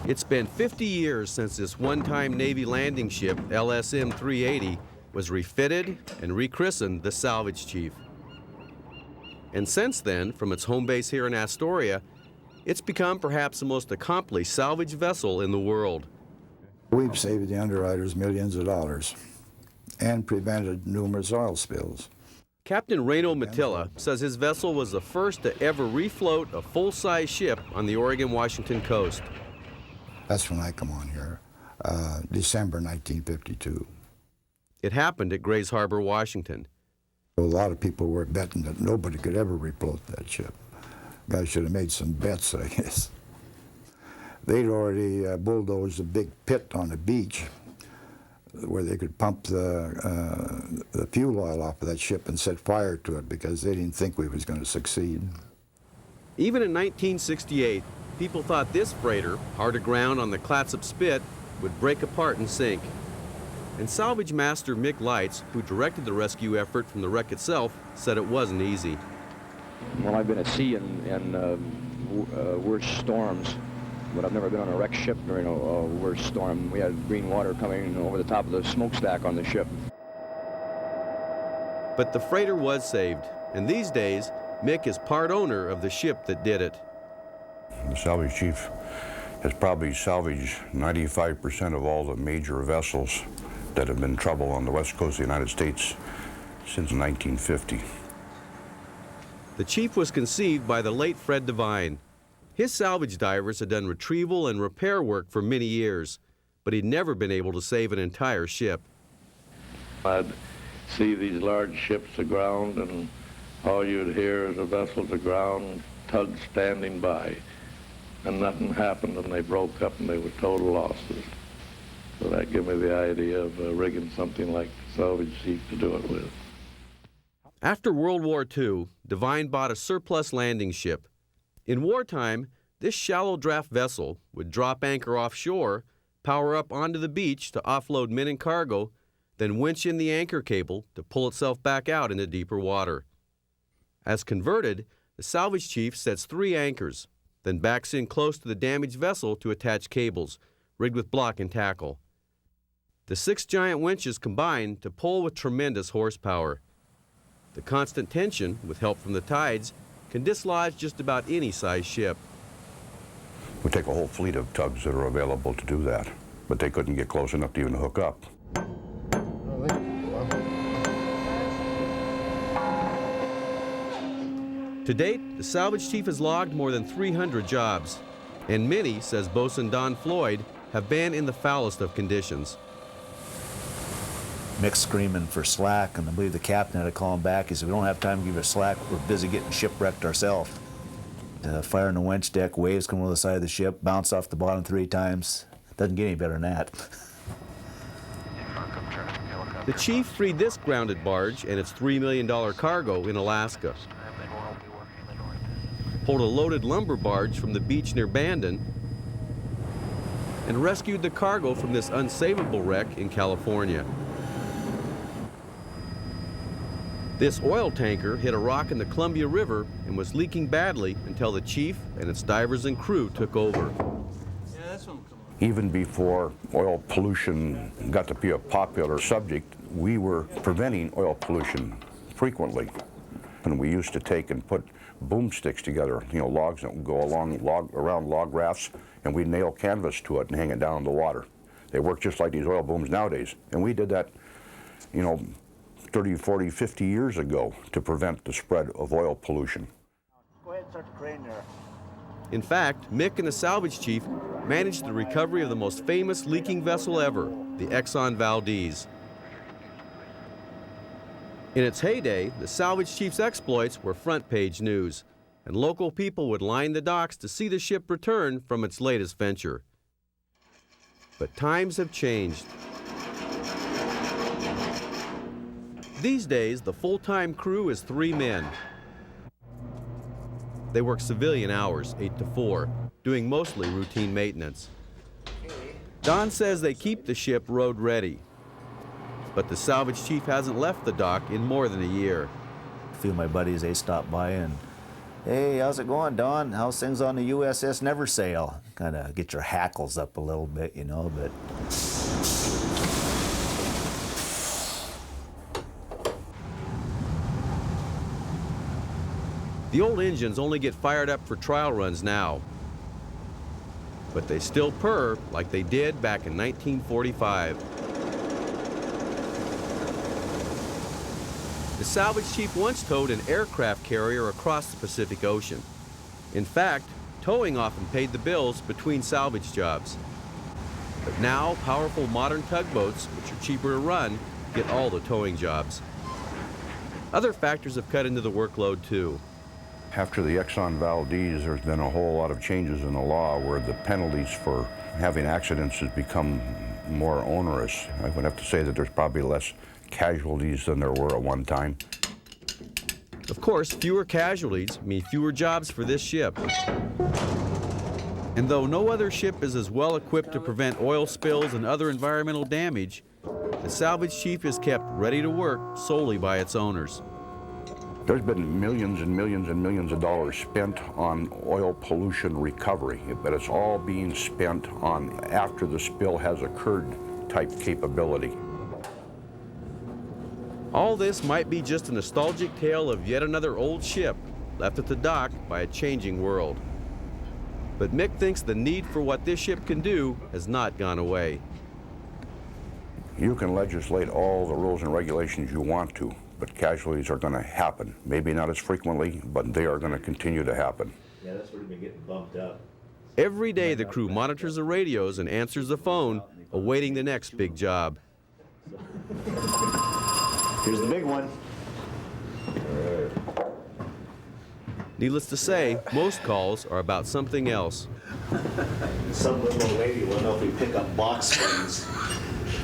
It's been 50 years since this one-time Navy landing ship, LSM 380, was refitted and rechristened the Salvage Chief. And since then, from its home base here in Astoria, it's become perhaps the most accomplished salvage vessel in the world. We've saved the underwriters millions of dollars and prevented numerous oil spills. Captain Reno Matilla says his vessel was the first to ever refloat a full-size ship on the Oregon-Washington coast. That's when I come on here, December 1952. It happened at Grays Harbor, Washington. A lot of people were betting that nobody could ever refloat that ship. Guys should have made some bets, I guess. They'd already bulldozed a big pit on the beach where they could pump the fuel oil off of that ship and set fire to it because they didn't think we was going to succeed. Even in 1968, people thought this freighter, hard aground on the Clatsop Spit, would break apart and sink. And salvage master Mick Lights, who directed the rescue effort from the wreck itself, said it wasn't easy. Well, I've been at sea in worse storms, but I've never been on a wrecked ship during a worse storm. We had green water coming over the top of the smokestack on the ship. But the freighter was saved, and these days, Mick is part owner of the ship that did it. The Salvage Chief has probably salvaged 95% of all the major vessels that have been in trouble on the west coast of the United States since 1950. The Chief was conceived by the late Fred Devine. His salvage divers had done retrieval and repair work for many years, but he'd never been able to save an entire ship. I'd see these large ships aground, and all you'd hear is the vessels aground, tugs standing by, and nothing happened, and they broke up, and they were total losses. So that gave me the idea of rigging something like the Salvage Chief to do it with. After World War II, Devine bought a surplus landing ship. In wartime, this shallow draft vessel would drop anchor offshore, power up onto the beach to offload men and cargo, then winch in the anchor cable to pull itself back out into deeper water. As converted, the Salvage Chief sets 3 anchors, then backs in close to the damaged vessel to attach cables, rigged with block and tackle. The 6 giant winches combine to pull with tremendous horsepower. The constant tension, with help from the tides, can dislodge just about any size ship. We take a whole fleet of tugs that are available to do that, but they couldn't get close enough to even hook up. To date, the Salvage Chief has logged more than 300 jobs, and many, says Bosun Don Floyd, have been in the foulest of conditions. Mick screaming for slack, and I believe the captain had to call him back. He said, "We don't have time to give you slack. We're busy getting shipwrecked ourselves." Fire on the winch deck, waves come over the side of the ship, bounce off the bottom 3 times. Doesn't get any better than that. The Chief freed this grounded barge and its $3 million cargo in Alaska. Pulled a loaded lumber barge from the beach near Bandon, and rescued the cargo from this unsavable wreck in California. This oil tanker hit a rock in the Columbia River and was leaking badly until the Chief and its divers and crew took over. Even before oil pollution got to be a popular subject, we were preventing oil pollution frequently. And we used to take and put boomsticks together, logs that would go around log rafts, and we'd nail canvas to it and hang it down in the water. They work just like these oil booms nowadays. And we did that, 30, 40, 50 years ago to prevent the spread of oil pollution. Go ahead and start the crane there. In fact, Mick and the Salvage Chief managed the recovery of the most famous leaking vessel ever, the Exxon Valdez. In its heyday, the Salvage Chief's exploits were front-page news, and local people would line the docks to see the ship return from its latest venture. But times have changed. These days, the full-time crew is 3 men. They work civilian hours, 8 to 4, doing mostly routine maintenance. Don says they keep the ship road ready, but the Salvage Chief hasn't left the dock in more than a year. A few of my buddies, they stopped by and Hey, how's it going, Don? How's things on the USS Never Sail? Kind of get your hackles up a little bit, you know, but... The old engines only get fired up for trial runs now, but they still purr like they did back in 1945. The Salvage Chief once towed an aircraft carrier across the Pacific Ocean. In fact, towing often paid the bills between salvage jobs. But now, powerful modern tugboats, which are cheaper to run, get all the towing jobs. Other factors have cut into the workload too. After the Exxon Valdez, there's been a whole lot of changes in the law where the penalties for having accidents has become more onerous. I would have to say that there's probably less casualties than there were at one time. Of course, fewer casualties mean fewer jobs for this ship. And though no other ship is as well equipped to prevent oil spills and other environmental damage, the Salvage Chief is kept ready to work solely by its owners. There's been millions and millions and millions of dollars spent on oil pollution recovery, but it's all being spent on after the spill has occurred type capability. All this might be just a nostalgic tale of yet another old ship left at the dock by a changing world. But Mick thinks the need for what this ship can do has not gone away. You can legislate all the rules and regulations you want to, but casualties are going to happen. Maybe not as frequently, but they are going to continue to happen. Yeah, that's where we've been getting bumped up. Every day the crew monitors the radios and answers the phone, awaiting the next big job. Here's the big one. Needless to say, most calls are about something else. Some little old lady will know if we pick up box springs.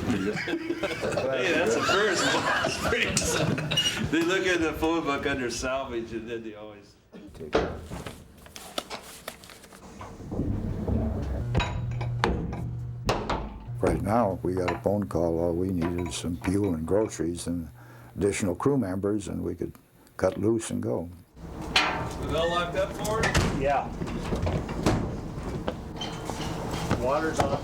Hey, that's the first box springs. They look at the phone book under salvage and then they always... Right now, we got a phone call. All we needed is some fuel and groceries and additional crew members, and we could cut loose and go. Was all locked up for it? Yeah. Water's off.